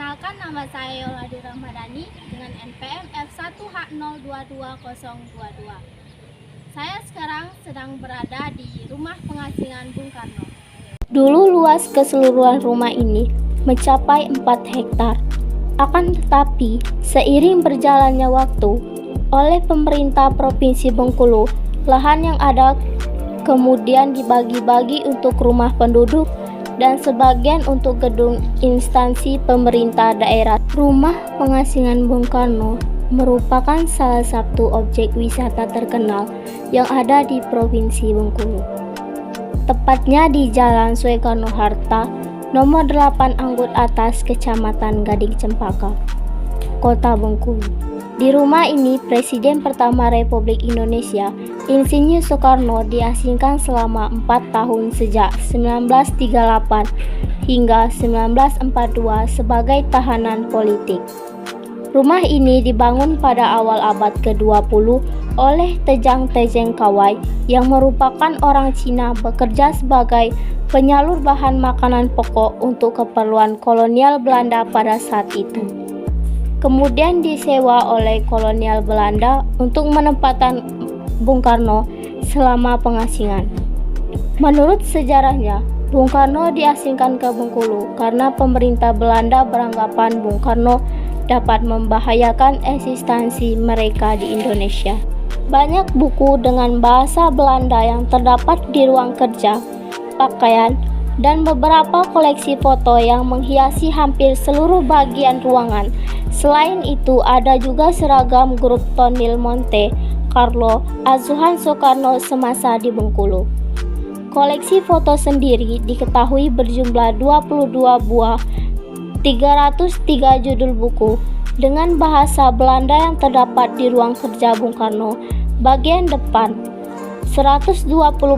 Perkenalkan, nama saya Yoladi Ramadhani dengan NPM F1H022022. Saya sekarang sedang berada di rumah pengasingan Bung Karno. Dulu luas keseluruhan rumah ini mencapai 4 hektar. Akan tetapi, seiring berjalannya waktu, oleh pemerintah Provinsi Bengkulu, lahan yang ada kemudian dibagi-bagi untuk rumah penduduk dan sebagian untuk gedung instansi pemerintah daerah. Rumah pengasingan Bung Karno merupakan salah satu objek wisata terkenal yang ada di Provinsi Bengkulu. Tepatnya di Jalan Soekarno-Hatta, nomor 8 Anggut Atas, Kecamatan Gading Cempaka, Kota Bengkulu. Di rumah ini, Presiden pertama Republik Indonesia, Insinyur Soekarno, diasingkan selama 4 tahun sejak 1938 hingga 1942 sebagai tahanan politik. Rumah ini dibangun pada awal abad ke-20 oleh Tejang Tejeng Kawai yang merupakan orang Cina bekerja sebagai penyalur bahan makanan pokok untuk keperluan kolonial Belanda pada saat itu. Kemudian disewa oleh kolonial Belanda untuk menempatkan Bung Karno selama pengasingan. Menurut sejarahnya, Bung Karno diasingkan ke Bengkulu karena pemerintah Belanda beranggapan Bung Karno dapat membahayakan eksistensi mereka di Indonesia. Banyak buku dengan bahasa Belanda yang terdapat di ruang kerja, pakaian, dan beberapa koleksi foto yang menghiasi hampir seluruh bagian ruangan. Selain itu, ada juga seragam grup Tonil Monte Carlo asuhan Soekarno semasa di Bengkulu. Koleksi foto sendiri diketahui berjumlah 22 buah, 303 judul buku dengan bahasa Belanda yang terdapat di ruang kerja Bung Karno. Bagian depan, 120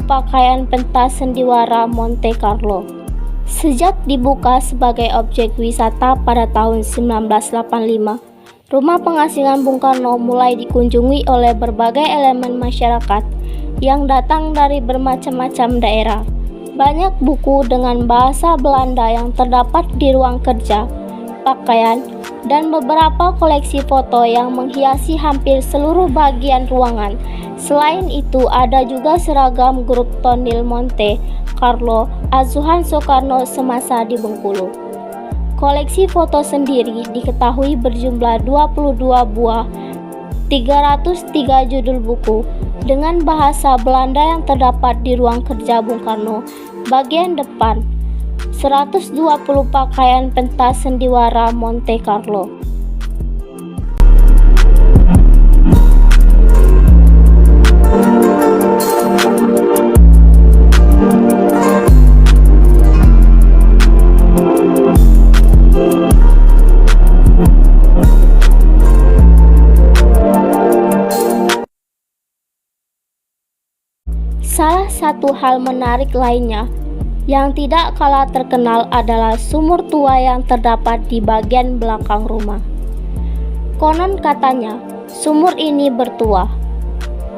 pakaian pentas sendiwara Monte Carlo. Sejak dibuka sebagai objek wisata pada tahun 1985, rumah pengasingan Bung Karno mulai dikunjungi oleh berbagai elemen masyarakat yang datang dari bermacam-macam daerah. Banyak buku dengan bahasa Belanda yang terdapat di ruang kerja, pakaian, dan beberapa koleksi foto yang menghiasi hampir seluruh bagian ruangan. Selain itu, ada juga seragam grup Tonil Monte Carlo asuhan Soekarno semasa di Bengkulu. Koleksi foto sendiri diketahui berjumlah 22 buah, 303 judul buku dengan bahasa Belanda yang terdapat di ruang kerja Bung Karno. Bagian depan, 120 pakaian pentas sendiwara Monte Carlo. Salah satu hal menarik lainnya yang tidak kalah terkenal adalah sumur tua yang terdapat di bagian belakang rumah. Konon katanya, sumur ini bertuah.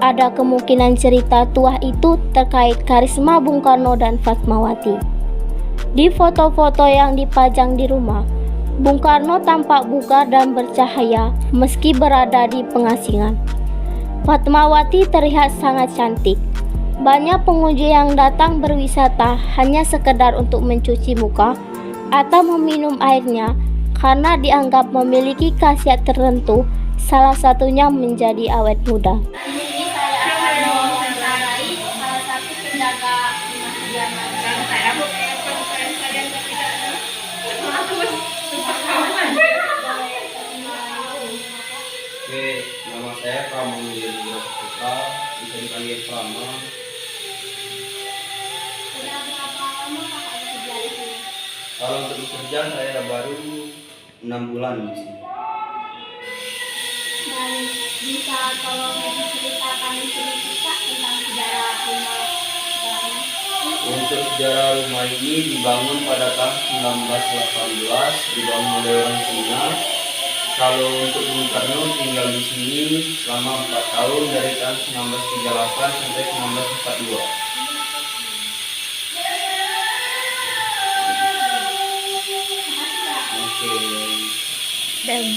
Ada kemungkinan cerita tuah itu terkait karisma Bung Karno dan Fatmawati. Di foto-foto yang dipajang di rumah, Bung Karno tampak bugar dan bercahaya meski berada di pengasingan. Fatmawati terlihat sangat cantik. Banyak pengunjung yang datang berwisata hanya sekedar untuk mencuci muka atau meminum airnya karena dianggap memiliki khasiat tertentu, salah satunya menjadi awet muda. Ini saya akan mewawancarai salah satu penjaga rumah kediaman. Oke, nama saya Pramono Putra, bisa dipanggil Prama. Kalau untuk bekerja saya baru 6 bulan di sini. Dan bisa tolong diceritakan sedikit tentang sejarah rumah Karno? Untuk sejarah rumah ini dibangun pada tahun 1918, dibangun oleh orang Cina. Kalau untuk Bung Karno tinggal di sini selama 4 tahun dari tahun 1938 sampai 1942. Oke. Dan